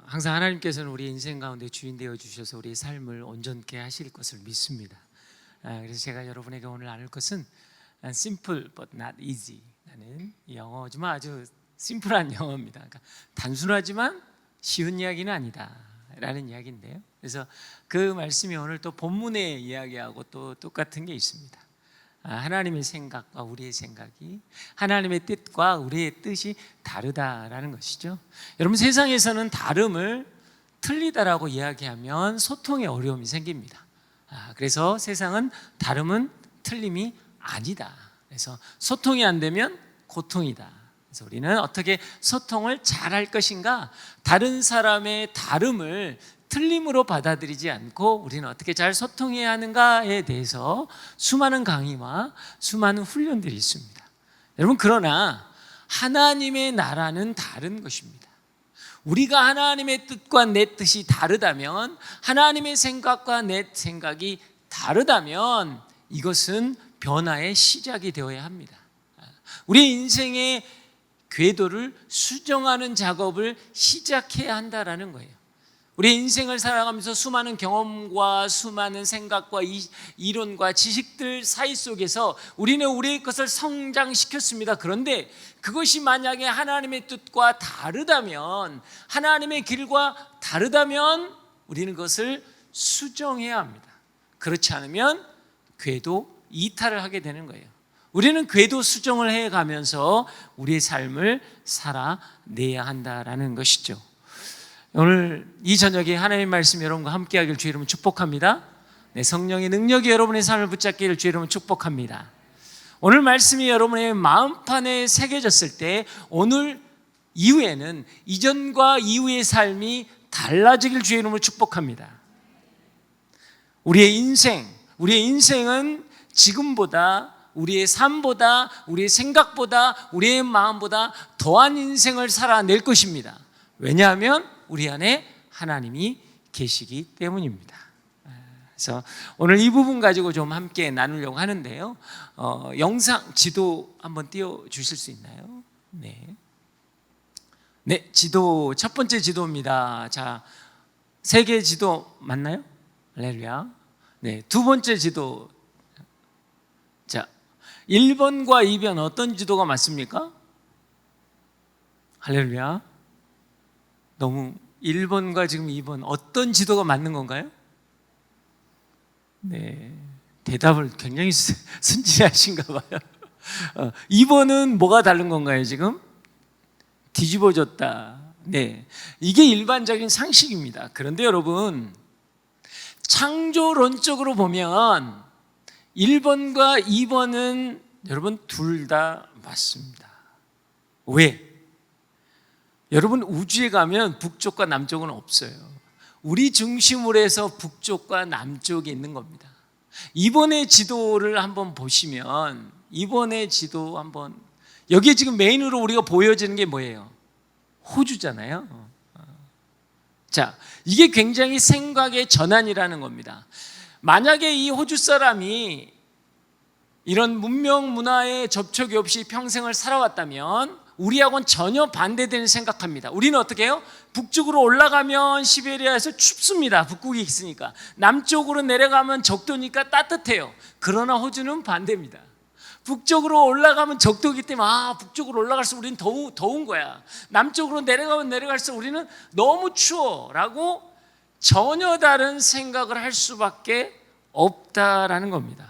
항상 하나님께서는 우리 인생 가운데 주인 되어 주셔서 우리의 삶을 온전케 하실 것을 믿습니다. 그래서 제가 여러분에게 오늘 나눌 것은 simple but not easy 라는 영어지만 아주 심플한 영어입니다. 그러니까 단순하지만 쉬운 이야기는 아니다 라는 이야기인데요. 그래서 그 말씀이 오늘 또 본문의 이야기하고 또 똑같은 게 있습니다. 하나님의 생각과 우리의 생각이, 하나님의 뜻과 우리의 뜻이 다르다라는 것이죠. 여러분, 세상에서는 다름을 틀리다라고 이야기하면 소통에 어려움이 생깁니다. 그래서 세상은 다름은 틀림이 아니다. 그래서 소통이 안 되면 고통이다. 그래서 우리는 어떻게 소통을 잘할 것인가, 다른 사람의 다름을 틀림으로 받아들이지 않고 우리는 어떻게 잘 소통해야 하는가에 대해서 수많은 강의와 수많은 훈련들이 있습니다. 여러분, 그러나 하나님의 나라는 다른 것입니다. 우리가 하나님의 뜻과 내 뜻이 다르다면, 하나님의 생각과 내 생각이 다르다면 이것은 변화의 시작이 되어야 합니다. 우리의 인생의 궤도를 수정하는 작업을 시작해야 한다라는 거예요. 우리 인생을 살아가면서 수많은 경험과 수많은 생각과 이론과 지식들 사이 속에서 우리는 우리의 것을 성장시켰습니다. 그런데 그것이 만약에 하나님의 뜻과 다르다면, 하나님의 길과 다르다면 우리는 그것을 수정해야 합니다. 그렇지 않으면 궤도 이탈을 하게 되는 거예요. 우리는 궤도 수정을 해가면서 우리의 삶을 살아내야 한다라는 것이죠. 오늘 이 저녁에 하나님의 말씀 여러분과 함께하길 주의 이름으로 축복합니다. 성령의 능력이 여러분의 삶을 붙잡기를 주의 이름으로 축복합니다. 오늘 말씀이 여러분의 마음판에 새겨졌을 때 오늘 이후에는 이전과 이후의 삶이 달라지길 주의 이름으로 축복합니다. 우리의 인생은 지금보다, 우리의 삶보다, 우리의 생각보다, 우리의 마음보다 더한 인생을 살아낼 것입니다. 왜냐하면 우리 안에 하나님이 계시기 때문입니다. 그래서 오늘 이 부분 가지고 좀 함께 나누려고 하는데요. 영상 지도 한번 띄워주실 수 있나요? 네, 지도, 첫 번째 지도입니다. 자, 세계 지도 맞나요? 할렐루야. 네, 두 번째 지도. 자, 1번과 2번 어떤 지도가 맞습니까? 할렐루야. 너무 1번과 지금 2번 어떤 지도가 맞는 건가요? 네, 대답을 굉장히 순진하신가 봐요. 2번은 뭐가 다른 건가요 지금? 뒤집어졌다. 네, 이게 일반적인 상식입니다. 그런데 여러분, 창조론적으로 보면 1번과 2번은 여러분 둘 다 맞습니다. 왜? 여러분, 우주에 가면 북쪽과 남쪽은 없어요. 우리 중심으로 해서 북쪽과 남쪽이 있는 겁니다. 이번의 지도를 한번 보시면, 이번의 지도 한번, 여기에 지금 메인으로 우리가 보여지는 게 뭐예요? 호주잖아요. 자, 이게 굉장히 생각의 전환이라는 겁니다. 만약에 이 호주 사람이 이런 문명 문화에 접촉이 없이 평생을 살아왔다면 우리하고는 전혀 반대되는 생각합니다. 우리는 어떻게 해요? 북쪽으로 올라가면 시베리아에서 춥습니다. 북극이 있으니까. 남쪽으로 내려가면 적도니까 따뜻해요. 그러나 호주는 반대입니다. 북쪽으로 올라가면 적도이기 때문에 북쪽으로 올라갈수록 우리는 더운 거야. 남쪽으로 내려가면 내려갈수록 우리는 너무 추워 라고 전혀 다른 생각을 할 수밖에 없다라는 겁니다.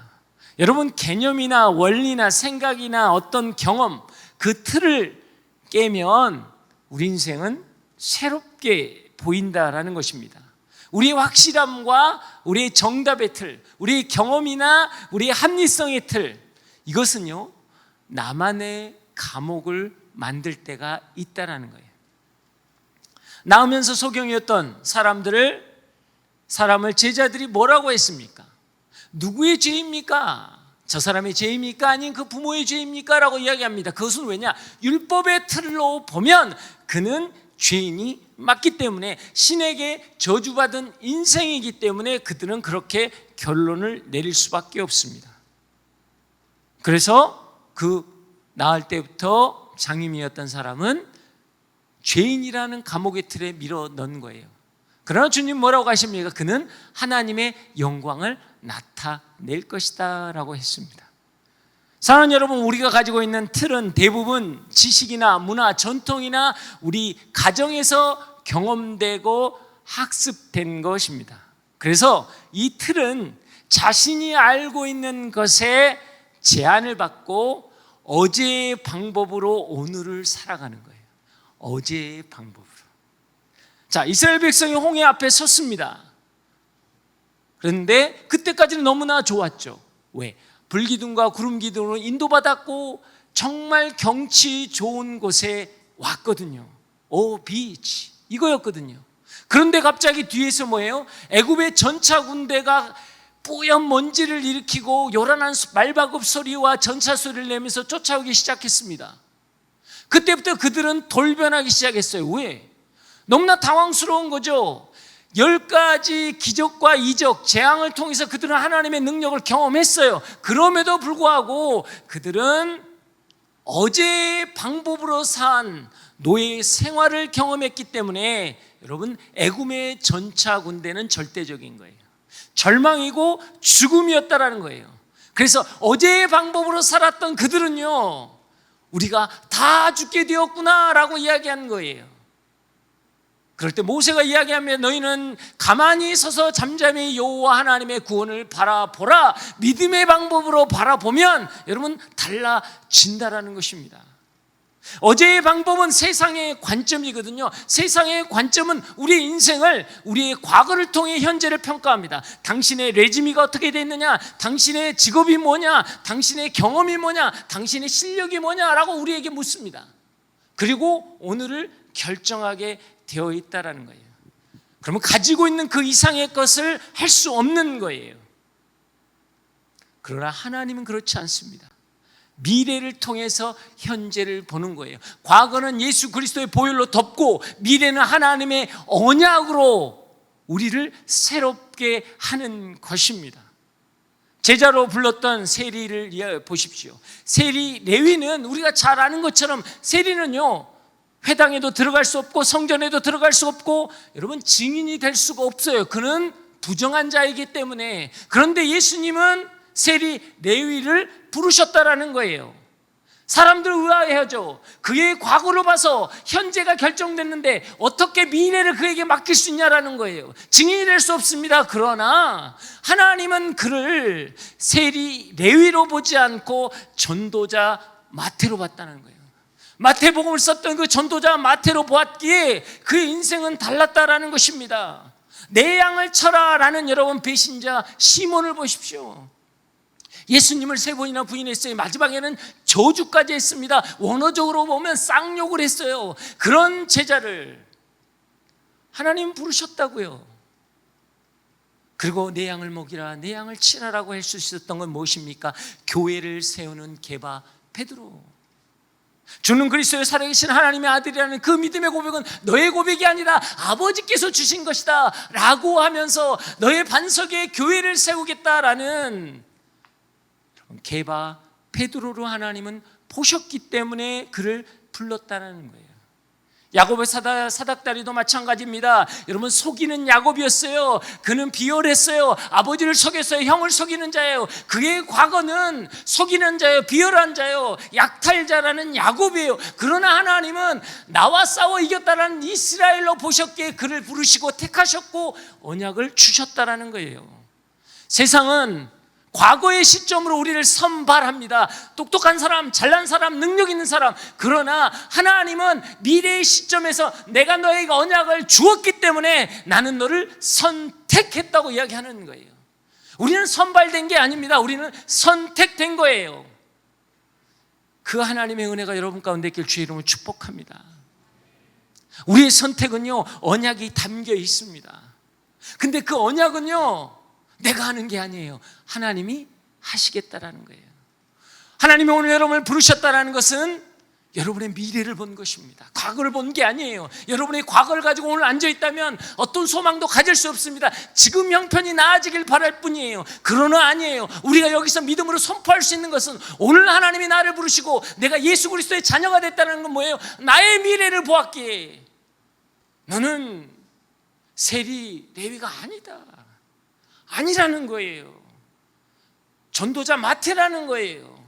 여러분, 개념이나 원리나 생각이나 어떤 경험, 그 틀을 깨면 우리 인생은 새롭게 보인다라는 것입니다. 우리의 확실함과 우리의 정답의 틀, 우리의 경험이나 우리의 합리성의 틀, 이것은요, 나만의 감옥을 만들 때가 있다라는 거예요. 나오면서 소경이었던 사람을 제자들이 뭐라고 했습니까? 누구의 죄입니까? 저 사람의 죄입니까? 아닌 그 부모의 죄입니까? 라고 이야기합니다. 그것은 왜냐? 율법의 틀로 보면 그는 죄인이 맞기 때문에, 신에게 저주받은 인생이기 때문에 그들은 그렇게 결론을 내릴 수밖에 없습니다. 그래서 그 나을 때부터 장님이었던 사람은 죄인이라는 감옥의 틀에 밀어 넣은 거예요. 그러나 주님 뭐라고 하십니까? 그는 하나님의 영광을 나타낼 것이다 라고 했습니다. 사랑하는 여러분, 우리가 가지고 있는 틀은 대부분 지식이나 문화, 전통이나 우리 가정에서 경험되고 학습된 것입니다. 그래서 이 틀은 자신이 알고 있는 것에 제한을 받고 어제의 방법으로 오늘을 살아가는 거예요. 어제의 방법으로. 자, 이스라엘 백성이 홍해 앞에 섰습니다. 그런데 그때까지는 너무나 좋았죠. 왜? 불기둥과 구름기둥으로 인도받았고 정말 경치 좋은 곳에 왔거든요. 오 비치 이거였거든요. 그런데 갑자기 뒤에서 뭐예요? 애굽의 전차 군대가 뿌연 먼지를 일으키고 요란한 말바굽 소리와 전차 소리를 내면서 쫓아오기 시작했습니다. 그때부터 그들은 돌변하기 시작했어요. 왜? 너무나 당황스러운 거죠. 10가지 기적과 이적, 재앙을 통해서 그들은 하나님의 능력을 경험했어요. 그럼에도 불구하고 그들은 어제의 방법으로 산 노예의 생활을 경험했기 때문에 여러분, 애굽의 전차 군대는 절대적인 거예요. 절망이고 죽음이었다라는 거예요. 그래서 어제의 방법으로 살았던 그들은요, 우리가 다 죽게 되었구나 라고 이야기한 거예요. 그럴 때 모세가 이야기하면 너희는 가만히 서서 잠잠히 여호와 하나님의 구원을 바라보라. 믿음의 방법으로 바라보면 여러분 달라진다라는 것입니다. 어제의 방법은 세상의 관점이거든요. 세상의 관점은 우리의 인생을, 우리의 과거를 통해 현재를 평가합니다. 당신의 레지미가 어떻게 됐느냐, 당신의 직업이 뭐냐, 당신의 경험이 뭐냐, 당신의 실력이 뭐냐라고 우리에게 묻습니다. 그리고 오늘을 결정하게 되어 있다라는 거예요. 그러면 가지고 있는 그 이상의 것을 할 수 없는 거예요. 그러나 하나님은 그렇지 않습니다. 미래를 통해서 현재를 보는 거예요. 과거는 예수 그리스도의 보혈로 덮고 미래는 하나님의 언약으로 우리를 새롭게 하는 것입니다. 제자로 불렀던 세리를 보십시오. 세리 레위는 우리가 잘 아는 것처럼 세리는요, 회당에도 들어갈 수 없고 성전에도 들어갈 수 없고 여러분 증인이 될 수가 없어요. 그는 부정한 자이기 때문에. 그런데 예수님은 세리 레위를 부르셨다라는 거예요. 사람들 의아해하죠. 그의 과거로 봐서 현재가 결정됐는데 어떻게 미래를 그에게 맡길 수 있냐라는 거예요. 증인이 될 수 없습니다. 그러나 하나님은 그를 세리 레위로 보지 않고 전도자 마태로 봤다는 거예요. 마태복음을 썼던 그 전도자 마태로 보았기에 그의 인생은 달랐다라는 것입니다. 내 양을 쳐라라는 여러분 배신자 시몬을 보십시오. 예수님을 3번이나 부인했어요. 마지막에는 저주까지 했습니다. 원어적으로 보면 쌍욕을 했어요. 그런 제자를 하나님 부르셨다고요. 그리고 내 양을 먹이라, 내 양을 치라라고 할 수 있었던 건 무엇입니까? 교회를 세우는 게바 베드로. 주는 그리스도의 살아계신 하나님의 아들이라는 그 믿음의 고백은 너의 고백이 아니라 아버지께서 주신 것이다 라고 하면서 너의 반석에 교회를 세우겠다라는 게바 베드로로 하나님은 보셨기 때문에 그를 불렀다는 거예요. 야곱의 사닥다리도 마찬가지입니다. 여러분, 속이는 야곱이었어요. 그는 비열했어요. 아버지를 속였어요. 형을 속이는 자예요. 그의 과거는 속이는 자예요. 비열한 자예요. 약탈자라는 야곱이에요. 그러나 하나님은 나와 싸워 이겼다라는 이스라엘로 보셨기에 그를 부르시고 택하셨고 언약을 주셨다라는 거예요. 세상은 과거의 시점으로 우리를 선발합니다. 똑똑한 사람, 잘난 사람, 능력 있는 사람. 그러나 하나님은 미래의 시점에서 내가 너에게 언약을 주었기 때문에 나는 너를 선택했다고 이야기하는 거예요. 우리는 선발된 게 아닙니다. 우리는 선택된 거예요. 그 하나님의 은혜가 여러분 가운데 있길 주의 이름으로 축복합니다. 우리의 선택은요, 언약이 담겨 있습니다. 근데 그 언약은요, 내가 하는 게 아니에요. 하나님이 하시겠다라는 거예요. 하나님이 오늘 여러분을 부르셨다라는 것은 여러분의 미래를 본 것입니다. 과거를 본 게 아니에요. 여러분이 과거를 가지고 오늘 앉아있다면 어떤 소망도 가질 수 없습니다. 지금 형편이 나아지길 바랄 뿐이에요. 그러나 아니에요. 우리가 여기서 믿음으로 선포할 수 있는 것은 오늘 하나님이 나를 부르시고 내가 예수 그리스도의 자녀가 됐다는 건 뭐예요? 나의 미래를 보았기에 너는 세리 레위가 아니라는 거예요. 전도자 마태라는 거예요.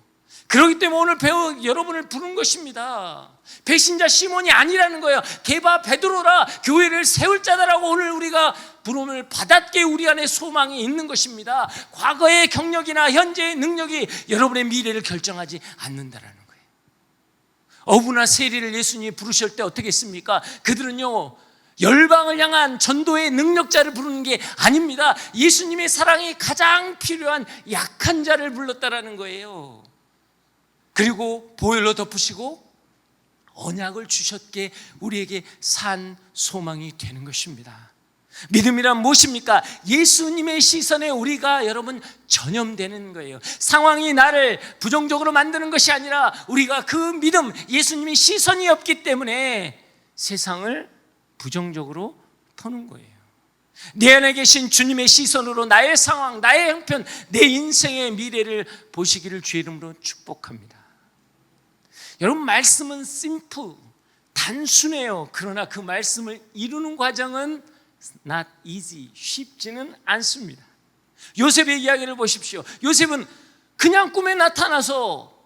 그렇기 때문에 오늘 여러분을 부른 것입니다. 배신자 시몬이 아니라는 거예요. 게바 베드로라, 교회를 세울 자다라고 오늘 우리가 부름을 받았기에 우리 안에 소망이 있는 것입니다. 과거의 경력이나 현재의 능력이 여러분의 미래를 결정하지 않는다라는 거예요. 어부나 세리를 예수님이 부르실 때 어떻게 했습니까? 그들은요, 열방을 향한 전도의 능력자를 부르는 게 아닙니다. 예수님의 사랑이 가장 필요한 약한 자를 불렀다라는 거예요. 그리고 보혈로 덮으시고 언약을 주셨기에 우리에게 산 소망이 되는 것입니다. 믿음이란 무엇입니까? 예수님의 시선에 우리가 여러분 전염되는 거예요. 상황이 나를 부정적으로 만드는 것이 아니라 우리가 그 믿음, 예수님의 시선이 없기 때문에 세상을 부정적으로 보는 거예요. 내 안에 계신 주님의 시선으로 나의 상황, 나의 형편, 내 인생의 미래를 보시기를 주의 이름으로 축복합니다. 여러분, 말씀은 심플, 단순해요. 그러나 그 말씀을 이루는 과정은 not easy, 쉽지는 않습니다. 요셉의 이야기를 보십시오. 요셉은 그냥 꿈에 나타나서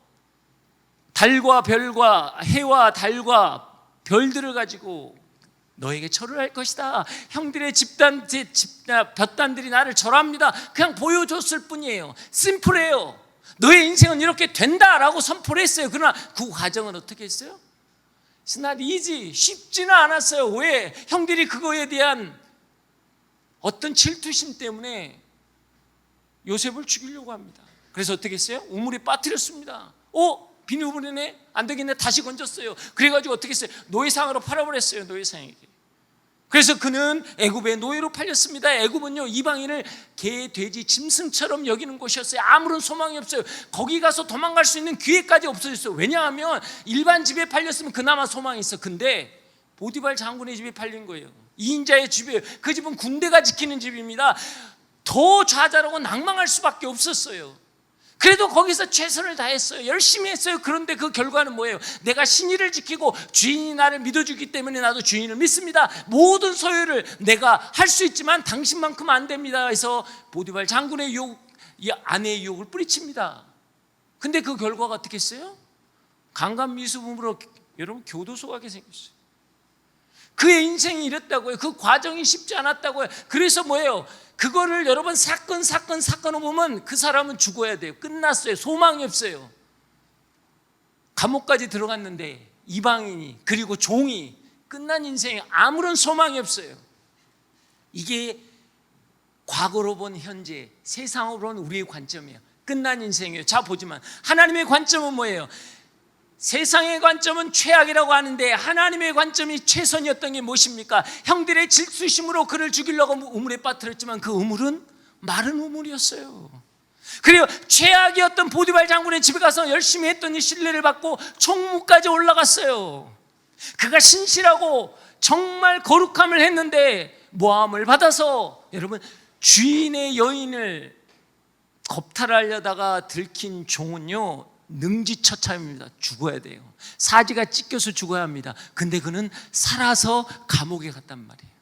달과 별과 해와 달과 별들을 가지고 너에게 절을 할 것이다. 형들의 볕단들이 나를 절합니다. 그냥 보여줬을 뿐이에요. 심플해요. 너의 인생은 이렇게 된다라고 선포를 했어요. 그러나 그 과정은 어떻게 했어요? It's not easy. 쉽지는 않았어요. 왜? 형들이 그거에 대한 어떤 질투심 때문에 요셉을 죽이려고 합니다. 그래서 어떻게 했어요? 우물에 빠뜨렸습니다. 비누물이네? 안 되겠네. 다시 건졌어요. 그래가지고 어떻게 했어요? 노예상으로 팔아버렸어요. 노예상에게. 그래서 그는 애굽의 노예로 팔렸습니다. 애굽은요, 이방인을 개, 돼지, 짐승처럼 여기는 곳이었어요. 아무런 소망이 없어요. 거기 가서 도망갈 수 있는 기회까지 없어졌어요. 왜냐하면 일반 집에 팔렸으면 그나마 소망이 있어. 근데 보디발 장군의 집에 팔린 거예요. 2인자의 집이에요. 그 집은 군대가 지키는 집입니다. 더 좌절하고 낭망할 수밖에 없었어요. 그래도 거기서 최선을 다했어요. 열심히 했어요. 그런데 그 결과는 뭐예요? 내가 신의를 지키고 주인이 나를 믿어주기 때문에 나도 주인을 믿습니다. 모든 소유를 내가 할 수 있지만 당신만큼 안 됩니다. 해서 보디발 장군의 이 아내의 유혹을 뿌리칩니다. 근데 그 결과가 어떻게 했어요? 강간미수범으로 여러분 교도소 가게 생겼어요. 그의 인생이 이랬다고요. 그 과정이 쉽지 않았다고요. 그래서 뭐예요? 그거를 여러분 사건을 보면 그 사람은 죽어야 돼요. 끝났어요. 소망이 없어요. 감옥까지 들어갔는데 이방인이 그리고 종이 끝난 인생에 아무런 소망이 없어요. 이게 과거로 본 현재, 세상으로 본 우리의 관점이에요. 끝난 인생이에요. 자, 보지만 하나님의 관점은 뭐예요? 세상의 관점은 최악이라고 하는데 하나님의 관점이 최선이었던 게 무엇입니까? 형들의 질투심으로 그를 죽이려고 우물에 빠뜨렸지만 그 우물은 마른 우물이었어요. 그리고 최악이었던 보디발 장군의 집에 가서 열심히 했더니 신뢰를 받고 총무까지 올라갔어요. 그가 신실하고 정말 거룩함을 했는데 모함을 받아서 여러분 주인의 여인을 겁탈하려다가 들킨 종은요 능지처참입니다. 죽어야 돼요. 사지가 찢겨서 죽어야 합니다. 근데 그는 살아서 감옥에 갔단 말이에요.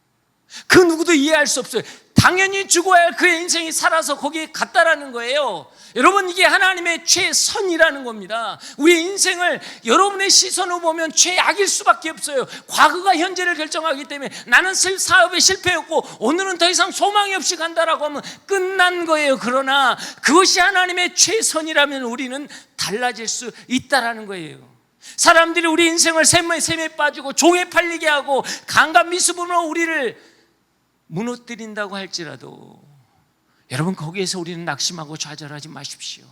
그 누구도 이해할 수 없어요. 당연히 죽어야 그의 인생이 살아서 거기에 갔다라는 거예요. 여러분, 이게 하나님의 최선이라는 겁니다. 우리의 인생을 여러분의 시선으로 보면 최악일 수밖에 없어요. 과거가 현재를 결정하기 때문에 나는 사업에 실패했고 오늘은 더 이상 소망이 없이 간다라고 하면 끝난 거예요. 그러나 그것이 하나님의 최선이라면 우리는 달라질 수 있다라는 거예요. 사람들이 우리 인생을 셈에 빠지고 종에 팔리게 하고 강간미수범으로 우리를 무너뜨린다고 할지라도 여러분, 거기에서 우리는 낙심하고 좌절하지 마십시오.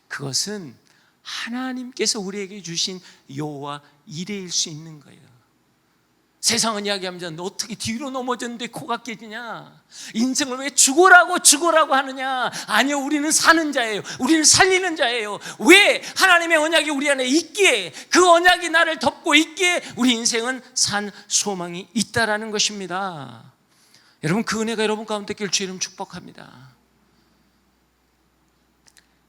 그것은 하나님께서 우리에게 주신 여호와 이레일 수 있는 거예요. 세상은 이야기합니다. 너 어떻게 뒤로 넘어졌는데 코가 깨지냐? 인생을 왜 죽으라고 하느냐? 아니요, 우리는 사는 자예요. 우리는 살리는 자예요. 왜? 하나님의 언약이 우리 안에 있기에, 그 언약이 나를 덮고 있기에 우리 인생은 산 소망이 있다라는 것입니다. 여러분, 그 은혜가 여러분 가운데 있기를 주의 이름 축복합니다.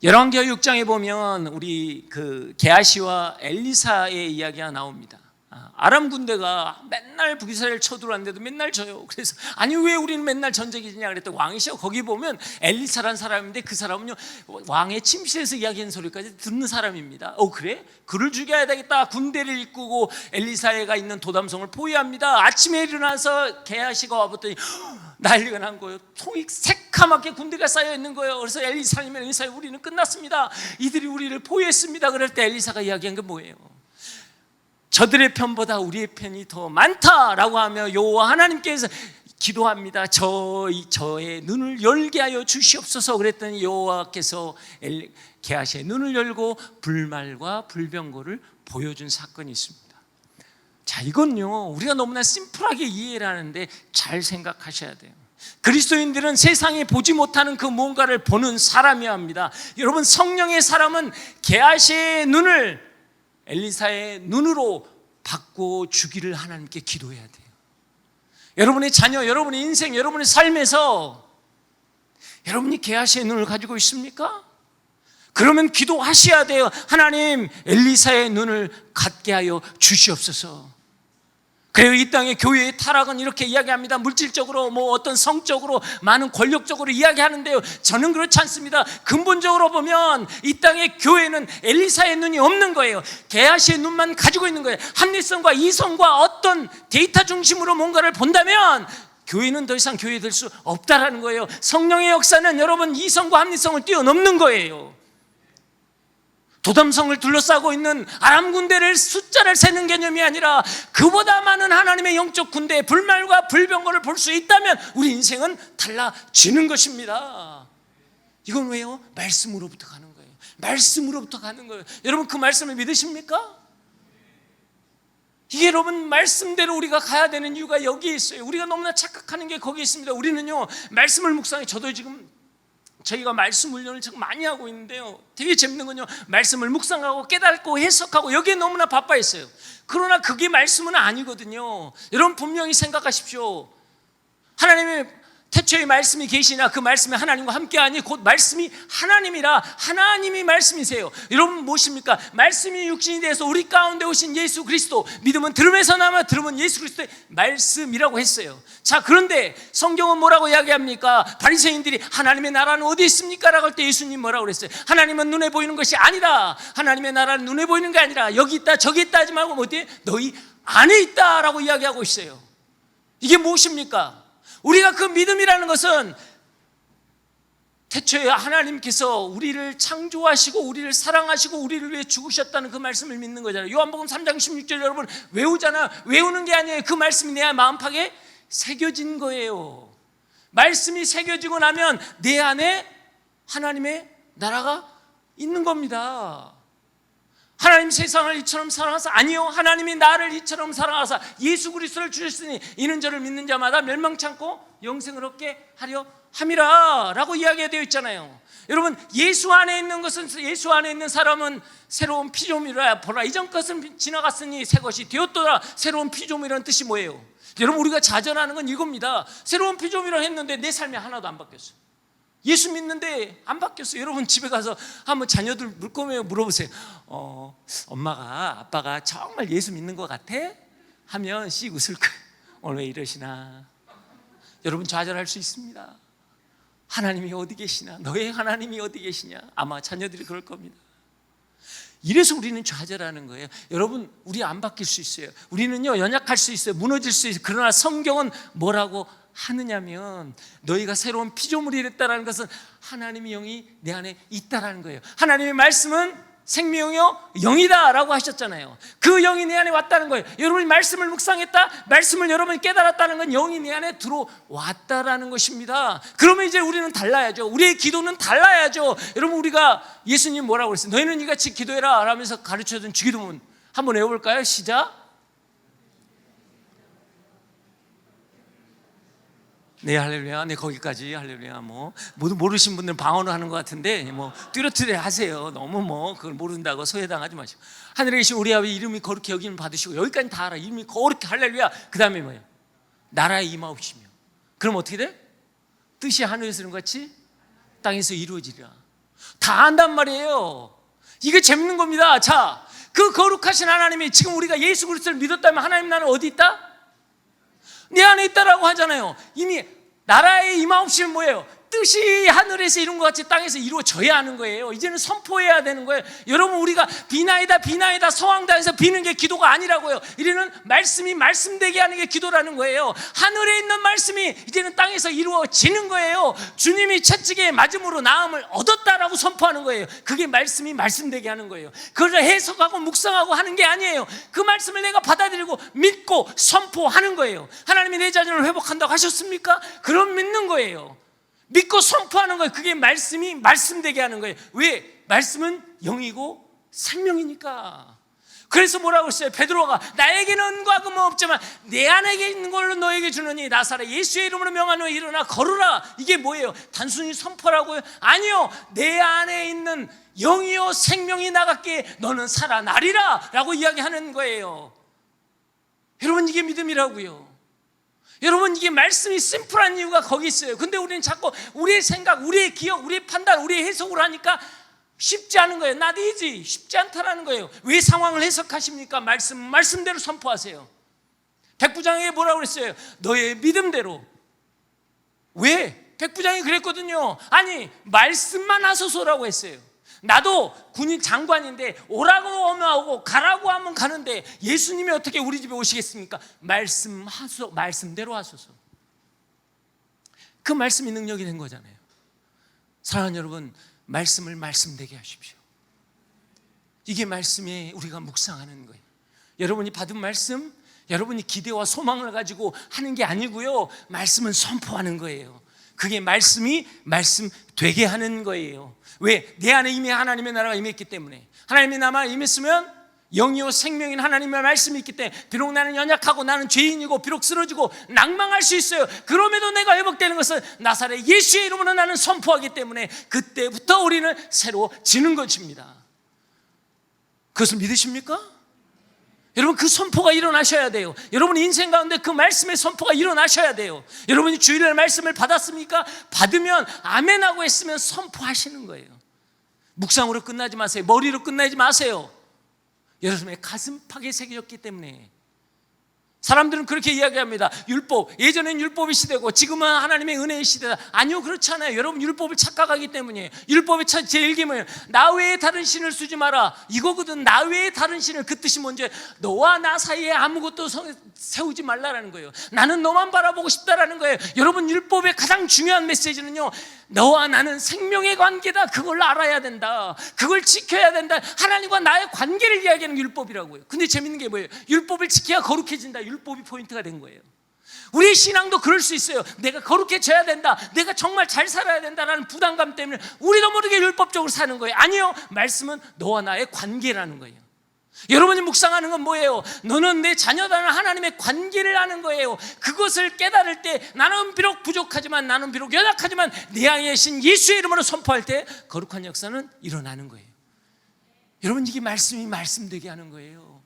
열왕기하 6장에 보면 우리 그 게하시와 엘리사의 이야기가 나옵니다. 아람 군대가 맨날 북이스라엘 쳐들어왔는데도 맨날 져요. 그래서 아니 왜 우리는 맨날 전쟁이 지냐 그랬더니 왕이시여, 거기 보면 엘리사라는 사람인데 그 사람은요 왕의 침실에서 이야기하는 소리까지 듣는 사람입니다. 그래? 그를 죽여야 되겠다. 군대를 이끌고 엘리사가 있는 도담성을 포위합니다. 아침에 일어나서 게하시가 와봤더니 난리가 난 거예요. 통이 새카맣게 군대가 쌓여 있는 거예요. 그래서 엘리사님은 엘리사님, 우리는 끝났습니다. 이들이 우리를 포위했습니다. 그럴 때 엘리사가 이야기한 게 뭐예요? 저들의 편보다 우리의 편이 더 많다라고 하며 여호와 하나님께서 기도합니다. 저의 눈을 열게 하여 주시옵소서. 그랬더니 여호와께서 게하시의 눈을 열고 불말과 불병거를 보여준 사건이 있습니다. 자, 이건요 우리가 너무나 심플하게 이해를 하는데 잘 생각하셔야 돼요. 그리스도인들은 세상에 보지 못하는 그 무언가를 보는 사람이어야 합니다. 여러분, 성령의 사람은 게하시의 눈을 엘리사의 눈으로 바꿔 주기를 하나님께 기도해야 돼요. 여러분의 자녀, 여러분의 인생, 여러분의 삶에서 여러분이 게하시의 눈을 가지고 있습니까? 그러면 기도하셔야 돼요. 하나님, 엘리사의 눈을 갖게 하여 주시옵소서. 그래요. 이 땅의 교회의 타락은 이렇게 이야기합니다. 물질적으로, 어떤 성적으로, 많은 권력적으로 이야기하는데요, 저는 그렇지 않습니다. 근본적으로 보면 이 땅의 교회는 엘리사의 눈이 없는 거예요. 게하시의 눈만 가지고 있는 거예요. 합리성과 이성과 어떤 데이터 중심으로 뭔가를 본다면 교회는 더 이상 교회 될 수 없다라는 거예요. 성령의 역사는 여러분 이성과 합리성을 뛰어넘는 거예요. 도담성을 둘러싸고 있는 아람 군대를 숫자를 세는 개념이 아니라 그보다 많은 하나님의 영적 군대의 불말과 불병거를 볼 수 있다면 우리 인생은 달라지는 것입니다. 이건 왜요? 말씀으로부터 가는 거예요. 말씀으로부터 가는 거예요. 여러분, 그 말씀을 믿으십니까? 이게 여러분 말씀대로 우리가 가야 되는 이유가 여기에 있어요. 우리가 너무나 착각하는 게 거기에 있습니다. 우리는요 말씀을 묵상해, 저도 지금 저희가 말씀 훈련을 지금 많이 하고 있는데요, 되게 재밌는 건요, 말씀을 묵상하고 깨닫고 해석하고 여기에 너무나 바빠 있어요. 그러나 그게 말씀은 아니거든요. 여러분 분명히 생각하십시오. 하나님의 태초에 말씀이 계시나 그 말씀이 하나님과 함께하니 곧 말씀이 하나님이라. 하나님이 말씀이세요. 여러분 무엇입니까? 말씀이 육신이 돼서 우리 가운데 오신 예수 그리스도, 믿음은 들음에서 나며 들음은 예수 그리스도의 말씀이라고 했어요. 자, 그런데 성경은 뭐라고 이야기합니까? 바리새인들이 하나님의 나라는 어디 있습니까? 라고 할 때 예수님 뭐라고 그랬어요? 하나님은 눈에 보이는 것이 아니다. 하나님의 나라는 눈에 보이는 게 아니라 여기 있다 저기 있다 하지 말고 어디에? 너희 안에 있다 라고 이야기하고 있어요. 이게 무엇입니까? 우리가 그 믿음이라는 것은 태초에 하나님께서 우리를 창조하시고 우리를 사랑하시고 우리를 위해 죽으셨다는 그 말씀을 믿는 거잖아요. 요한복음 3장 16절 여러분 외우잖아요. 외우는 게 아니에요. 그 말씀이 내 마음팍에 새겨진 거예요. 말씀이 새겨지고 나면 내 안에 하나님의 나라가 있는 겁니다. 하나님 세상을 이처럼 사랑하사, 아니요, 하나님이 나를 이처럼 사랑하사 예수 그리스도를 주셨으니 이는 저를 믿는 자마다 멸망치 않고 영생을 얻게 하려 함이라 라고 이야기가 되어 있잖아요. 여러분, 예수 안에 있는 것은, 예수 안에 있는 사람은 새로운 피조물이라. 보라, 이전 것은 지나갔으니 새 것이 되었도다. 새로운 피조물이라는 뜻이 뭐예요? 여러분, 우리가 좌절하는 건 이겁니다. 새로운 피조물이라 했는데 내 삶이 하나도 안 바뀌었어요. 예수 믿는데 안 바뀌었어요. 여러분 집에 가서 한번 자녀들 물 거면 물어보세요. 엄마가 아빠가 정말 예수 믿는 것 같아? 하면 씩 웃을 거예요. 오늘 왜 이러시나? 여러분 좌절할 수 있습니다. 하나님이 어디 계시나? 너의 하나님이 어디 계시냐? 아마 자녀들이 그럴 겁니다. 이래서 우리는 좌절하는 거예요. 여러분, 우리 안 바뀔 수 있어요. 우리는요 연약할 수 있어요. 무너질 수 있어요. 그러나 성경은 뭐라고 하느냐면 너희가 새로운 피조물이 됐다는 것은 하나님의 영이 내 안에 있다라는 거예요. 하나님의 말씀은 생명이요 영이다 라고 하셨잖아요. 그 영이 내 안에 왔다는 거예요. 여러분이 말씀을 묵상했다, 말씀을 여러분이 깨달았다는 건 영이 내 안에 들어왔다라는 것입니다. 그러면 이제 우리는 달라야죠. 우리의 기도는 달라야죠. 여러분, 우리가 예수님 뭐라고 그랬어요? 너희는 이같이 기도해라 하면서 가르쳐준 주기도문 한번 외워볼까요? 시작. 네, 할렐루야. 네, 거기까지 할렐루야. 뭐 모두 모르신 분들 방언을 하는 것 같은데 뭐 뚜렷뚜렷 하세요. 너무 뭐 그걸 모른다고 소외당하지 마시고. 하늘에 계신 우리 아버지 이름이 거룩히 여김을 받으시고, 여기까지 다 알아. 이름이 거룩히 할렐루야. 그 다음에 뭐예요? 나라에 임하옵시며. 그럼 어떻게 돼? 뜻이 하늘에서 이룬 것 같이 땅에서 이루어지리라. 다 안단 말이에요. 이게 재밌는 겁니다. 자, 그 거룩하신 하나님이 지금 우리가 예수 그리스도를 믿었다면 하나님 나라는 어디 있다? 내 안에 있다라고 하잖아요. 이미 나라에 임하옵시면 뭐예요? 뜻이 하늘에서 이룬 것 같이 땅에서 이루어져야 하는 거예요. 이제는 선포해야 되는 거예요. 여러분, 우리가 비나이다 비나이다 서왕다해서 비는 게 기도가 아니라고요. 이제는 말씀이 말씀되게 하는 게 기도라는 거예요. 하늘에 있는 말씀이 이제는 땅에서 이루어지는 거예요. 주님이 채찍에 맞음으로 나음을 얻었다라고 선포하는 거예요. 그게 말씀이 말씀되게 하는 거예요. 그걸 해석하고 묵상하고 하는 게 아니에요. 그 말씀을 내가 받아들이고 믿고 선포하는 거예요. 하나님이 내 자녀를 회복한다고 하셨습니까? 그럼 믿는 거예요. 믿고 선포하는 거예요. 그게 말씀이 말씀되게 하는 거예요. 왜? 말씀은 영이고 생명이니까. 그래서 뭐라고 했어요? 베드로가 나에게는 은과 금은 없지만 내 안에 있는 걸로 너에게 주느니 나사렛 예수의 이름으로 명하노니 일어나 걸으라. 이게 뭐예요? 단순히 선포라고요? 아니요, 내 안에 있는 영이요 생명이 나갔기에 너는 살아나리라 라고 이야기하는 거예요. 여러분, 이게 믿음이라고요. 여러분, 이게 말씀이 심플한 이유가 거기 있어요. 근데 우리는 자꾸 우리의 생각, 우리의 기억, 우리의 판단, 우리의 해석으로 하니까 쉽지 않은 거예요. Not easy. 쉽지 않다라는 거예요. 왜 상황을 해석하십니까? 말씀대로 선포하세요. 백부장에게 뭐라고 그랬어요? 너의 믿음대로. 왜? 백부장이 그랬거든요. 아니, 말씀만 하소서라고 했어요. 나도 군인 장관인데 오라고 하면 오고 가라고 하면 가는데 예수님이 어떻게 우리 집에 오시겠습니까? 말씀대로 하소서. 그 말씀이 능력이 된 거잖아요. 사랑하는 여러분, 말씀을 말씀되게 하십시오. 이게 말씀에 우리가 묵상하는 거예요. 여러분이 받은 말씀, 여러분이 기대와 소망을 가지고 하는 게 아니고요, 말씀은 선포하는 거예요. 그게 말씀이 말씀 되게 하는 거예요. 왜? 내 안에 이미 하나님의 나라가 임했기 때문에. 하나님의 나라가 임했으면 영이요 생명인 하나님의 말씀이 있기 때문에 비록 나는 연약하고 나는 죄인이고 비록 쓰러지고 낭망할 수 있어요. 그럼에도 내가 회복되는 것은 나사렛 예수의 이름으로 나는 선포하기 때문에 그때부터 우리는 새로워지는 것입니다. 그것을 믿으십니까? 여러분, 그 선포가 일어나셔야 돼요. 여러분 인생 가운데 그 말씀의 선포가 일어나셔야 돼요. 여러분이 주일날 말씀을 받았습니까? 받으면 아멘하고 했으면 선포하시는 거예요. 묵상으로 끝나지 마세요. 머리로 끝나지 마세요. 여러분의 가슴팍에 새겨졌기 때문에. 사람들은 그렇게 이야기합니다. 율법, 예전엔 율법의 시대고 지금은 하나님의 은혜의 시대다. 아니요, 그렇지 않아요. 여러분, 율법을 착각하기 때문이에요. 율법의 제일 기본은 나 외에 다른 신을 쓰지 마라, 이거거든. 나 외에 다른 신을, 그 뜻이 뭔지, 너와 나 사이에 아무것도 세우지 말라라는 거예요. 나는 너만 바라보고 싶다라는 거예요. 여러분, 율법의 가장 중요한 메시지는요, 너와 나는 생명의 관계다. 그걸 알아야 된다. 그걸 지켜야 된다. 하나님과 나의 관계를 이야기하는 율법이라고요. 근데 재밌는 게 뭐예요? 율법을 지켜야 거룩해진다. 율법이 포인트가 된 거예요. 우리의 신앙도 그럴 수 있어요. 내가 거룩해져야 된다, 내가 정말 잘 살아야 된다라는 부담감 때문에 우리도 모르게 율법적으로 사는 거예요. 아니요, 말씀은 너와 나의 관계라는 거예요. 여러분이 묵상하는 건 뭐예요? 너는 내 자녀다는 하나님의 관계를 아는 거예요. 그것을 깨달을 때 나는 비록 부족하지만, 나는 비록 연약하지만 내 안에 계신 예수의 이름으로 선포할 때 거룩한 역사는 일어나는 거예요. 여러분, 이게 말씀이 말씀되게 하는 거예요.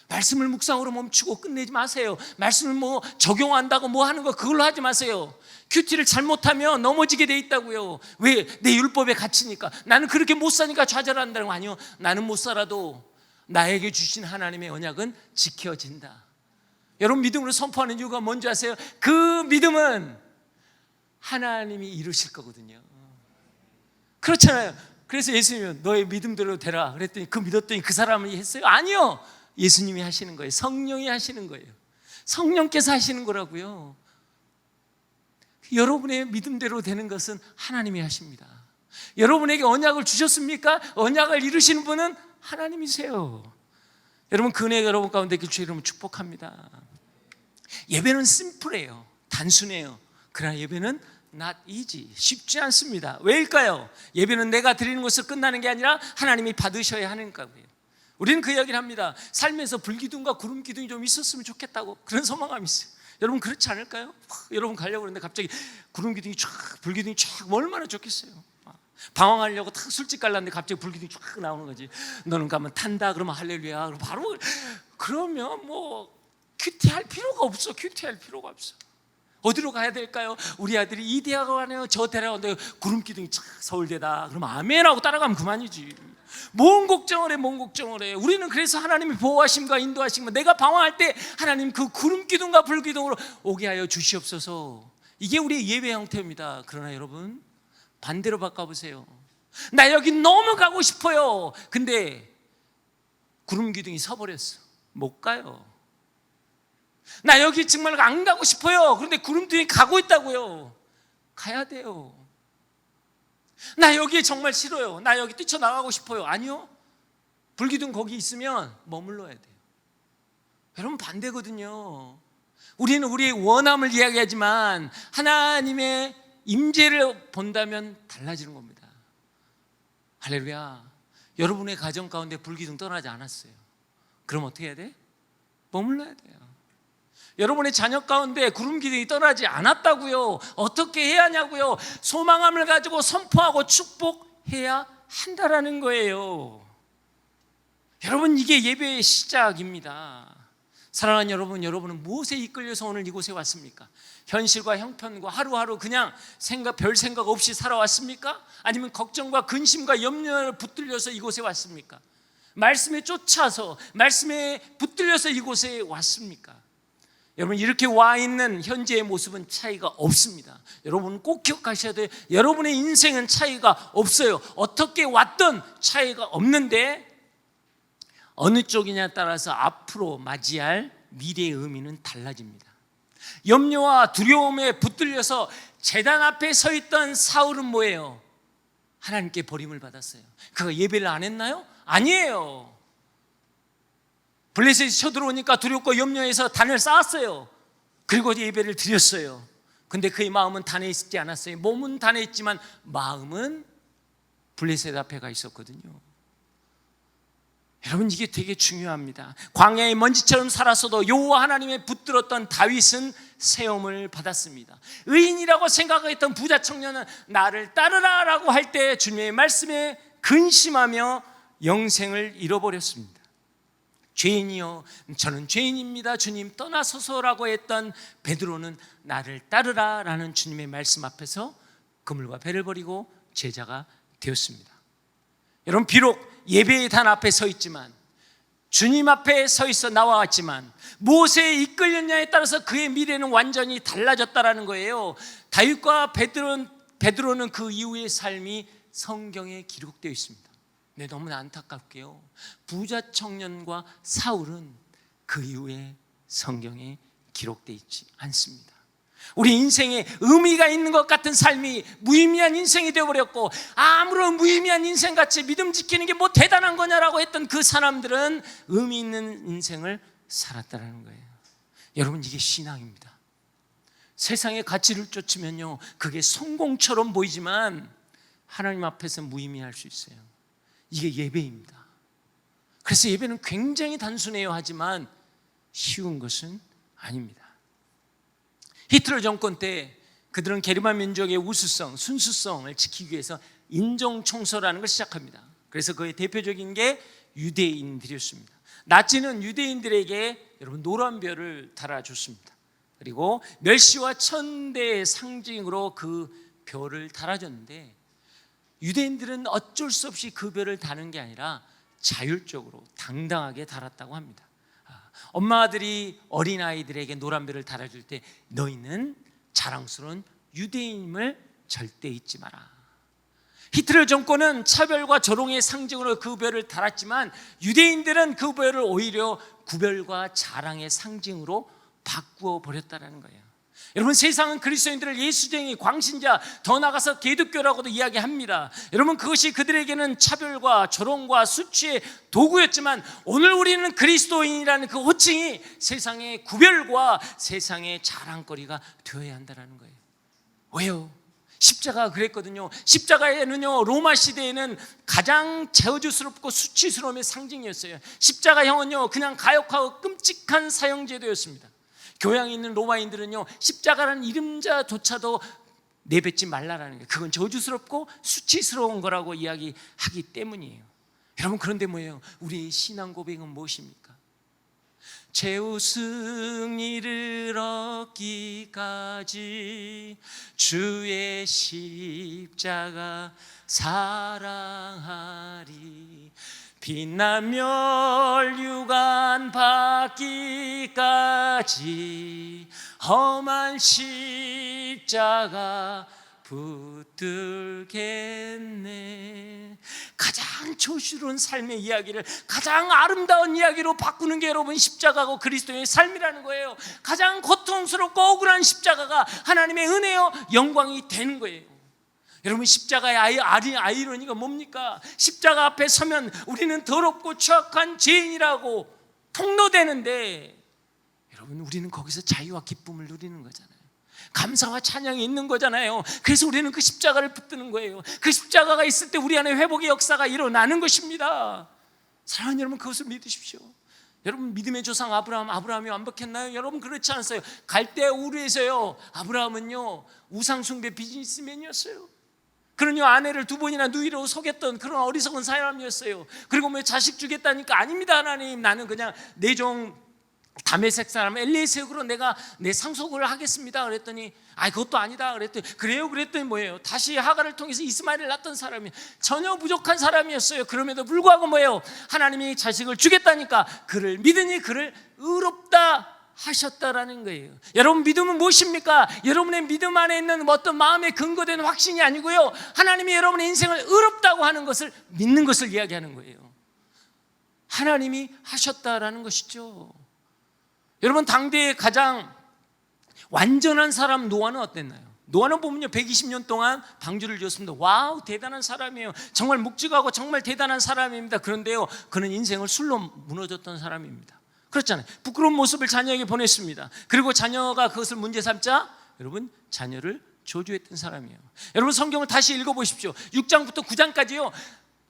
말씀을 묵상으로 멈추고 끝내지 마세요. 말씀을 뭐 적용한다고 뭐 하는 거, 그걸로 하지 마세요. 큐티를 잘못하면 넘어지게 돼 있다고요. 왜? 내 율법에 갇히니까. 나는 그렇게 못 사니까 좌절한다는 거 아니요. 나는 못 살아도 나에게 주신 하나님의 언약은 지켜진다. 여러분, 믿음으로 선포하는 이유가 뭔지 아세요? 그 믿음은 하나님이 이루실 거거든요. 그렇잖아요. 그래서 예수님은 너의 믿음대로 되라 그랬더니 그 믿었더니 그 사람이 했어요? 아니요, 예수님이 하시는 거예요. 성령이 하시는 거예요. 성령께서 하시는 거라고요. 여러분의 믿음대로 되는 것은 하나님이 하십니다. 여러분에게 언약을 주셨습니까? 언약을 이루시는 분은 하나님이세요. 여러분, 그 은혜가 여러분 가운데 있길 주의 이름으로 축복합니다. 예배는 심플해요. 단순해요. 그러나 예배는 not easy. 쉽지 않습니다. 왜일까요? 예배는 내가 드리는 것으로 끝나는 게 아니라 하나님이 받으셔야 하는 거예요. 우리는 그 이야기를 합니다. 삶에서 불기둥과 구름기둥이 좀 있었으면 좋겠다고, 그런 소망감이 있어요. 여러분 그렇지 않을까요? 여러분 가려고 그러는데 갑자기 구름 기둥이 쫙, 불기둥이 쫙, 얼마나 좋겠어요. 방황하려고 탁 술집 갈랐는데 갑자기 불기둥이 쫙 나오는 거지. 너는 가면 탄다 그러면 할렐루야. 그럼 바로 그러면 뭐 큐티할 필요가 없어. 큐티할 필요가 없어. 어디로 가야 될까요? 우리 아들이 이 대학을 가네요. 저 대학을 가네요. 구름 기둥이 쫙 서울대다. 그러면 아멘하고 따라가면 그만이지. 뭔 걱정을 해, 뭔 걱정을 해. 우리는 그래서 하나님의 보호하심과 인도하심과 내가 방황할 때 하나님 그 구름 기둥과 불 기둥으로 오게 하여 주시옵소서. 이게 우리의 예배 형태입니다. 그러나 여러분 반대로 바꿔보세요. 나 여기 너무 가고 싶어요. 근데 구름 기둥이 서버렸어. 못 가요. 나 여기 정말 안 가고 싶어요. 그런데 구름 기둥이 가고 있다고요. 가야 돼요. 나 여기 정말 싫어요. 나 여기 뛰쳐나가고 싶어요. 아니요. 불기둥 거기 있으면 머물러야 돼요. 여러분 반대거든요. 우리는 우리의 원함을 이야기하지만 하나님의 임재를 본다면 달라지는 겁니다. 할렐루야. 여러분의 가정 가운데 불기둥 떠나지 않았어요. 그럼 어떻게 해야 돼? 머물러야 돼요. 여러분의 자녀 가운데 구름 기둥이 떠나지 않았다고요. 어떻게 해야 하냐고요. 소망함을 가지고 선포하고 축복해야 한다라는 거예요. 여러분 이게 예배의 시작입니다. 사랑하는 여러분, 여러분은 무엇에 이끌려서 오늘 이곳에 왔습니까? 현실과 형편과 하루하루 그냥 별 생각 없이 살아왔습니까? 아니면 걱정과 근심과 염려를 붙들려서 이곳에 왔습니까? 말씀에 쫓아서, 말씀에 붙들려서 이곳에 왔습니까? 여러분 이렇게 와 있는 현재의 모습은 차이가 없습니다. 여러분 꼭 기억하셔야 돼요. 여러분의 인생은 차이가 없어요. 어떻게 왔든 차이가 없는데 어느 쪽이냐에 따라서 앞으로 맞이할 미래의 의미는 달라집니다. 염려와 두려움에 붙들려서 제단 앞에 서 있던 사울은 뭐예요? 하나님께 버림을 받았어요. 그가 예배를 안 했나요? 아니에요. 블레셋이 쳐들어오니까 두렵고 염려해서 단을 쌓았어요. 그리고 예배를 드렸어요. 근데 그의 마음은 단에 있지 않았어요. 몸은 단에 있지만 마음은 블레셋 앞에 가 있었거든요. 여러분 이게 되게 중요합니다. 광야의 먼지처럼 살았어도 여호와 하나님에 붙들었던 다윗은 세움을 받았습니다. 의인이라고 생각했던 부자 청년은 나를 따르라 라고 할 때 주님의 말씀에 근심하며 영생을 잃어버렸습니다. 죄인이요 저는 죄인입니다 주님 떠나소서라고 했던 베드로는 나를 따르라 라는 주님의 말씀 앞에서 그물과 배를 버리고 제자가 되었습니다. 여러분 비록 예배의 단 앞에 서 있지만 주님 앞에 서 있어 나와왔지만 무엇에 이끌렸냐에 따라서 그의 미래는 완전히 달라졌다라는 거예요. 다윗과 베드로는 그 이후의 삶이 성경에 기록되어 있습니다. 네, 너무나 안타깝게요. 부자 청년과 사울은 그 이후에 성경에 기록되어 있지 않습니다. 우리 인생에 의미가 있는 것 같은 삶이 무의미한 인생이 되어버렸고 아무런 무의미한 인생같이 믿음 지키는 게 뭐 대단한 거냐라고 했던 그 사람들은 의미 있는 인생을 살았다는 거예요. 여러분 이게 신앙입니다. 세상의 가치를 쫓으면요 그게 성공처럼 보이지만 하나님 앞에서 무의미할 수 있어요. 이게 예배입니다. 그래서 예배는 굉장히 단순해요 하지만 쉬운 것은 아닙니다. 히틀러 정권 때 그들은 게르만 민족의 우수성, 순수성을 지키기 위해서 인종청소라는 걸 시작합니다. 그래서 그의 대표적인 게 유대인들이었습니다. 나치는 유대인들에게 여러분 노란별을 달아줬습니다. 그리고 멸시와 천대의 상징으로 그 별을 달아줬는데 유대인들은 어쩔 수 없이 그 별을 다는 게 아니라 자율적으로 당당하게 달았다고 합니다. 엄마들이 어린아이들에게 노란별을 달아줄 때 너희는 자랑스러운 유대인임을 절대 잊지 마라. 히틀러 정권은 차별과 조롱의 상징으로 그 별을 달았지만 유대인들은 그 별을 오히려 구별과 자랑의 상징으로 바꾸어 버렸다는 거예요. 여러분 세상은 그리스도인들을 예수쟁이, 광신자, 더 나아가서 개독교라고도 이야기합니다. 여러분 그것이 그들에게는 차별과 조롱과 수치의 도구였지만 오늘 우리는 그리스도인이라는 그 호칭이 세상의 구별과 세상의 자랑거리가 되어야 한다는 거예요. 왜요? 십자가가 그랬거든요. 십자가에는요 로마 시대에는 가장 저주스럽고 수치스러움의 상징이었어요. 십자가형은요 그냥 가혹하고 끔찍한 사형제도였습니다. 교양에 있는 로마인들은요, 십자가라는 이름자조차도 내뱉지 말라라는 거예요. 그건 저주스럽고 수치스러운 거라고 이야기하기 때문이에요. 여러분, 그런데 뭐예요? 우리의 신앙 고백은 무엇입니까? 최후 승리를 얻기까지 주의 십자가 사랑하리. 빛난 멸류관 받기까지 험한 십자가 붙들겠네. 가장 조심스러운 삶의 이야기를 가장 아름다운 이야기로 바꾸는 게 여러분 십자가고 그리스도의 삶이라는 거예요. 가장 고통스럽고 억울한 십자가가 하나님의 은혜요 영광이 되는 거예요. 여러분, 십자가의 아이러니가 뭡니까? 십자가 앞에 서면 우리는 더럽고 추악한 죄인이라고 폭로되는데, 여러분, 우리는 거기서 자유와 기쁨을 누리는 거잖아요. 감사와 찬양이 있는 거잖아요. 그래서 우리는 그 십자가를 붙드는 거예요. 그 십자가가 있을 때 우리 안에 회복의 역사가 일어나는 것입니다. 사랑하는 여러분, 그것을 믿으십시오. 여러분, 믿음의 조상 아브라함이 완벽했나요? 여러분, 그렇지 않았어요. 갈대아 우르에서요, 아브라함은요 우상 숭배 비즈니스맨이었어요. 그런요, 아내를 2번이나 누이로 속였던 그런 어리석은 사람이었어요. 그리고 뭐 자식 주겠다니까, 아닙니다 하나님, 나는 그냥 내 종 다메섹 사람 엘리에셀로 내가 내 상속을 하겠습니다 그랬더니, 그것도 아니다 그랬더니, 그래요? 그랬더니 뭐예요? 다시 하갈을 통해서 이스마엘을 낳던 사람이 전혀 부족한 사람이었어요. 그럼에도 불구하고 뭐예요? 하나님이 자식을 주겠다니까 그를 믿으니 그를 의롭다 하셨다라는 거예요. 여러분, 믿음은 무엇입니까? 여러분의 믿음 안에 있는 어떤 마음에 근거되는 확신이 아니고요, 하나님이 여러분의 인생을 의롭다고 하는 것을 믿는 것을 이야기하는 거예요. 하나님이 하셨다라는 것이죠. 여러분, 당대의 가장 완전한 사람 노아는 어땠나요? 노아는 보면요, 120년 동안 방주를 지었습니다. 와우, 대단한 사람이에요. 정말 묵직하고 정말 대단한 사람입니다. 그런데요, 그는 인생을 술로 무너졌던 사람입니다. 그렇잖아요. 부끄러운 모습을 자녀에게 보냈습니다. 그리고 자녀가 그것을 문제 삼자 여러분, 자녀를 저주했던 사람이에요. 여러분, 성경을 다시 읽어보십시오. 6장부터 9장까지요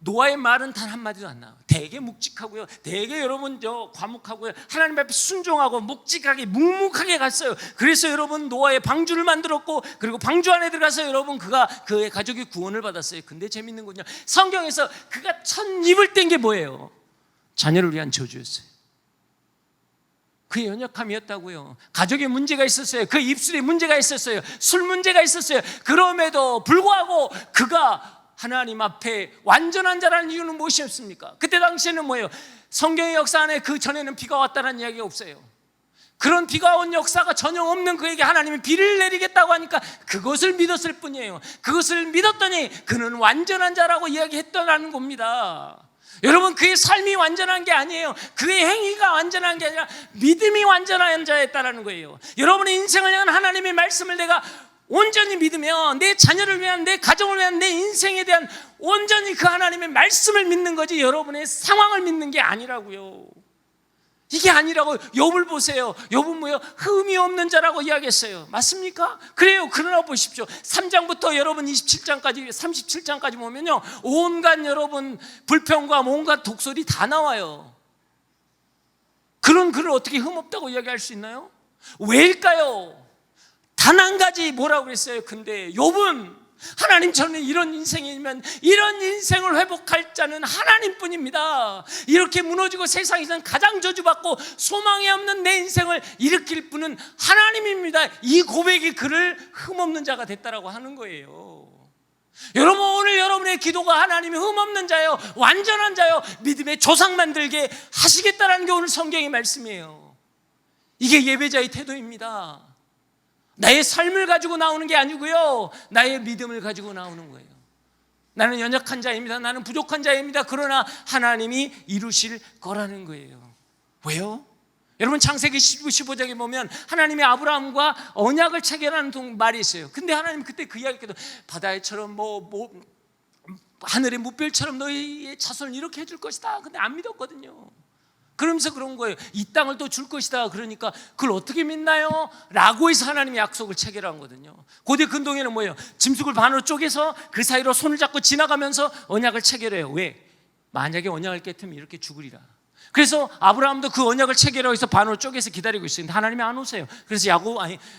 노아의 말은 단 한마디도 안 나와요. 되게 묵직하고요, 되게 여러분 과묵하고요, 하나님 앞에 순종하고 묵직하게 묵묵하게 갔어요. 그래서 여러분, 노아의 방주를 만들었고, 그리고 방주 안에 들어가서 여러분 그의 가족이 구원을 받았어요. 근데 재밌는 건요, 성경에서 그가 첫 입을 뗀 게 뭐예요? 자녀를 위한 저주였어요. 그의 연약함이었다고요. 가족에 문제가 있었어요. 그 입술에 문제가 있었어요. 술 문제가 있었어요. 그럼에도 불구하고 그가 하나님 앞에 완전한 자라는 이유는 무엇이었습니까? 그때 당시에는 뭐예요? 성경의 역사 안에 그 전에는 비가 왔다는 이야기가 없어요. 그런 비가 온 역사가 전혀 없는 그에게 하나님이 비를 내리겠다고 하니까 그것을 믿었을 뿐이에요. 그것을 믿었더니 그는 완전한 자라고 이야기했다는 겁니다. 여러분, 그의 삶이 완전한 게 아니에요. 그의 행위가 완전한 게 아니라 믿음이 완전한 자였다는 거예요. 여러분의 인생을 향한 하나님의 말씀을 내가 온전히 믿으면 내 자녀를 위한, 내 가정을 위한, 내 인생에 대한 온전히 그 하나님의 말씀을 믿는 거지, 여러분의 상황을 믿는 게 아니라고요. 이게 아니라고. 욥을 보세요. 욥은 뭐예요? 흠이 없는 자라고 이야기했어요. 맞습니까? 그래요. 그러나 보십시오. 3장부터 여러분 27장까지 37장까지 보면요, 온갖 여러분 불평과 온갖 독설이 다 나와요. 그런 글을 어떻게 흠없다고 이야기할 수 있나요? 왜일까요? 단 한 가지 뭐라고 그랬어요? 근데 욥은, 하나님, 저는 이런 인생이면 이런 인생을 회복할 자는 하나님뿐입니다. 이렇게 무너지고 세상에서는 가장 저주받고 소망이 없는 내 인생을 일으킬 분은 하나님입니다. 이 고백이 그를 흠없는 자가 됐다라고 하는 거예요. 여러분, 오늘 여러분의 기도가 하나님이 흠없는 자요, 완전한 자요, 믿음의 조상 만들게 하시겠다라는 게 오늘 성경의 말씀이에요. 이게 예배자의 태도입니다. 나의 삶을 가지고 나오는 게 아니고요, 나의 믿음을 가지고 나오는 거예요. 나는 연약한 자입니다. 나는 부족한 자입니다. 그러나 하나님이 이루실 거라는 거예요. 왜요? 여러분, 창세기 19, 15장에 보면 하나님이 아브라함과 언약을 체결하는 말이 있어요. 근데 하나님 그때 그 이야기도 바다처럼 하늘의 무별처럼 너희의 자손을 이렇게 해줄 것이다. 근데 안 믿었거든요. 그러면서 그런 거예요. 이 땅을 또 줄 것이다. 그러니까 그걸 어떻게 믿나요? 라고 해서 하나님이 약속을 체결한 거거든요. 고대 근동에는 뭐예요? 짐승을 반으로 쪼개서 그 사이로 손을 잡고 지나가면서 언약을 체결해요. 왜? 만약에 언약을 깨트면 이렇게 죽으리라. 그래서 아브라함도 그 언약을 체결하고 해서 반으로 쪼개서 기다리고 있었는데 하나님이 안 오세요. 그래서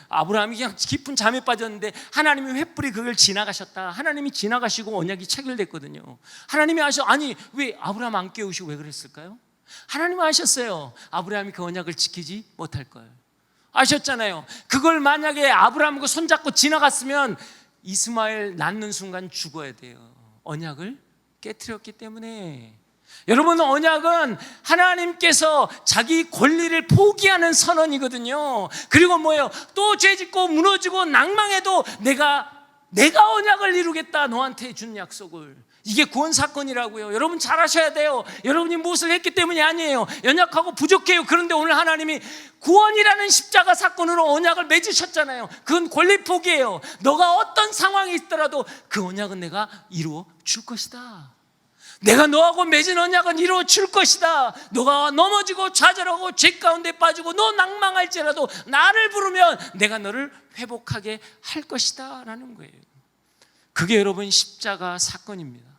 아브라함이 그냥 깊은 잠에 빠졌는데 하나님이 횃불이 그걸 지나가셨다. 하나님이 지나가시고 언약이 체결됐거든요. 하나님이 아니 왜 아브라함 안 깨우시고 왜 그랬을까요? 하나님은 아셨어요. 아브라함이 그 언약을 지키지 못할 걸 아셨잖아요. 그걸 만약에 아브라함과 손잡고 지나갔으면 이스마엘 낳는 순간 죽어야 돼요. 언약을 깨트렸기 때문에. 여러분, 언약은 하나님께서 자기 권리를 포기하는 선언이거든요. 그리고 뭐예요? 또 죄짓고 무너지고 낭망해도 내가 언약을 이루겠다, 너한테 준 약속을. 이게 구원 사건이라고요. 여러분 잘 아셔야 돼요. 여러분이 무엇을 했기 때문이 아니에요. 연약하고 부족해요. 그런데 오늘 하나님이 구원이라는 십자가 사건으로 언약을 맺으셨잖아요. 그건 권리 포기예요. 너가 어떤 상황이 있더라도 그 언약은 내가 이루어 줄 것이다. 내가 너하고 맺은 언약은 이루어 줄 것이다. 너가 넘어지고 좌절하고 죄 가운데 빠지고 너 낭망할지라도 나를 부르면 내가 너를 회복하게 할 것이다 라는 거예요. 그게 여러분 십자가 사건입니다.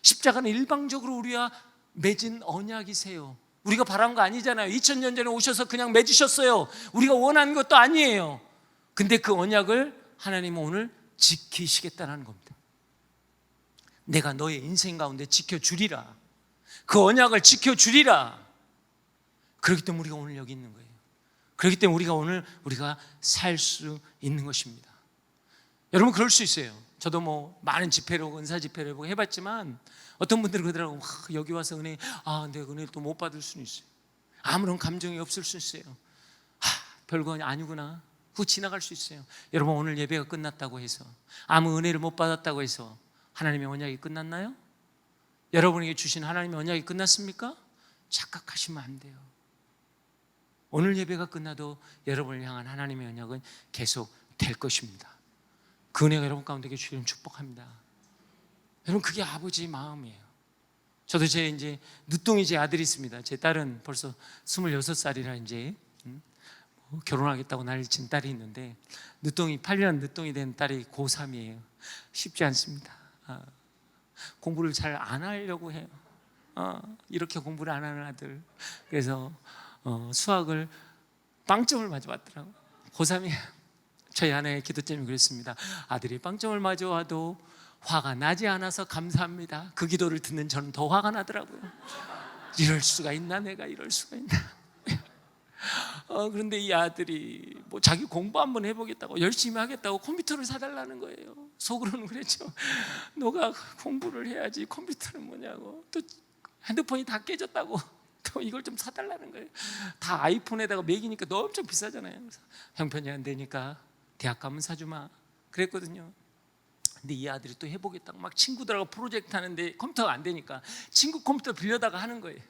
십자가는 일방적으로 우리와 맺은 언약이세요. 우리가 바란 거 아니잖아요. 2000년 전에 오셔서 그냥 맺으셨어요. 우리가 원하는 것도 아니에요. 근데 그 언약을 하나님은 오늘 지키시겠다는 겁니다. 내가 너의 인생 가운데 지켜주리라. 그 언약을 지켜주리라. 그렇기 때문에 우리가 오늘 여기 있는 거예요. 그렇기 때문에 우리가 살 수 있는 것입니다. 여러분 그럴 수 있어요. 저도 뭐 많은 집회로 은사 집회를 해봤지만 어떤 분들은 그러더라고요. 여기 와서 은혜, 내가 은혜를 또 못 받을 수는 있어요. 아무런 감정이 없을 수 있어요. 별거 아니구나. 그거 지나갈 수 있어요. 여러분 오늘 예배가 끝났다고 해서 아무 은혜를 못 받았다고 해서 하나님의 언약이 끝났나요? 여러분에게 주신 하나님의 언약이 끝났습니까? 착각하시면 안 돼요. 오늘 예배가 끝나도 여러분을 향한 하나님의 언약은 계속 될 것입니다. 그 은혜가 여러분 가운데 주시기를 축복합니다. 여러분 그게 아버지의 마음이에요. 저도 이제 늦둥이 제 아들이 있습니다. 제 딸은 벌써 26살이라 이제 결혼하겠다고 난리 친 딸이 있는데 8년 늦둥이 된 딸이 고3이에요. 쉽지 않습니다. 공부를 잘 안 하려고 해요. 이렇게 공부를 안 하는 아들. 그래서 수학을 빵점을 맞아왔더라고요. 고3이에요. 저희 아내의 기도점이 그랬습니다. 아들이 빵점을 맞아와도 화가 나지 않아서 감사합니다. 그 기도를 듣는 저는 더 화가 나더라고요. 이럴 수가 있나, 내가 이럴 수가 있나. 그런데 이 아들이 뭐 자기 공부 한번 해보겠다고 열심히 하겠다고 컴퓨터를 사달라는 거예요. 속으로는 그랬죠. 너가 공부를 해야지 컴퓨터는 뭐냐고. 또 핸드폰이 다 깨졌다고 또 이걸 좀 사달라는 거예요. 다 아이폰에다가 매기니까 너무 엄청 비싸잖아요. 그래서 형편이 안 되니까 대학 가면 사주마 그랬거든요. 근데 이 아들이 또 해보겠다고 막 친구들하고 프로젝트 하는데 컴퓨터가 안 되니까 친구 컴퓨터 빌려다가 하는 거예요.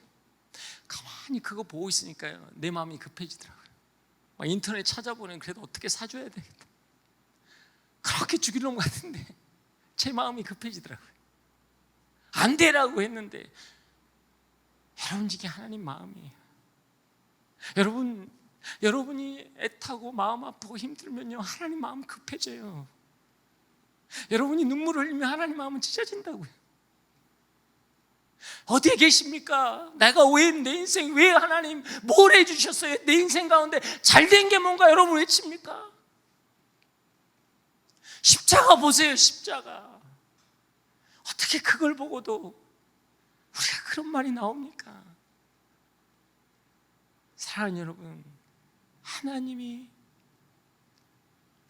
가만히 그거 보고 있으니까요 내 마음이 급해지더라고요. 막 인터넷 찾아보면 그래도 어떻게 사줘야 되겠다. 그렇게 죽일 놈 같은데 제 마음이 급해지더라고요. 안 되라고 했는데 여러분 이게 하나님 마음이에요. 여러분이 애타고 마음 아프고 힘들면요 하나님 마음 급해져요. 여러분이 눈물을 흘리면 하나님 마음은 찢어진다고요. 어디에 계십니까? 내가 왜 내 인생 왜 하나님 뭘 해주셨어요? 내 인생 가운데 잘된 게 뭔가 여러분 외칩니까? 십자가 보세요. 십자가 어떻게 그걸 보고도 우리가 그런 말이 나옵니까? 사랑하는 여러분, 하나님이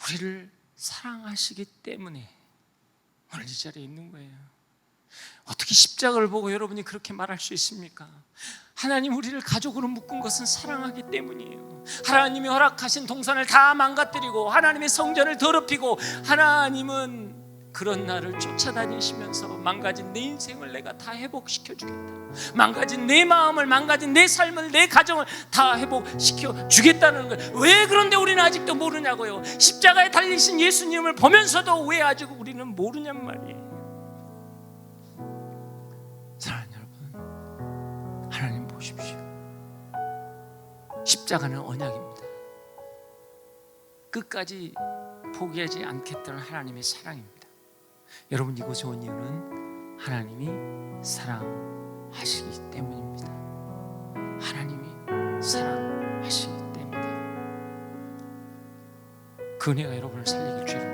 우리를 사랑하시기 때문에 오늘 이 자리에 있는 거예요. 어떻게 십자가를 보고 여러분이 그렇게 말할 수 있습니까? 하나님 우리를 가족으로 묶은 것은 사랑하기 때문이에요. 하나님이 허락하신 동산을 다 망가뜨리고 하나님의 성전을 더럽히고 하나님은 그런 나를 쫓아다니시면서 망가진 내 인생을 내가 다 회복시켜 주겠다. 망가진 내 마음을, 망가진 내 삶을, 내 가정을 다 회복시켜 주겠다는 거예요. 왜 그런데 우리는 아직도 모르냐고요. 십자가에 달리신 예수님을 보면서도 왜 아직 우리는 모르냔 말이에요. 사랑하는 여러분, 하나님 보십시오. 십자가는 언약입니다. 끝까지 포기하지 않겠다는 하나님의 사랑입니다. 여러분 이곳에 온 이유는 하나님이 사랑하시기 때문입니다. 사랑하시기 때문에 그 은혜가 여러분을 살리길 주의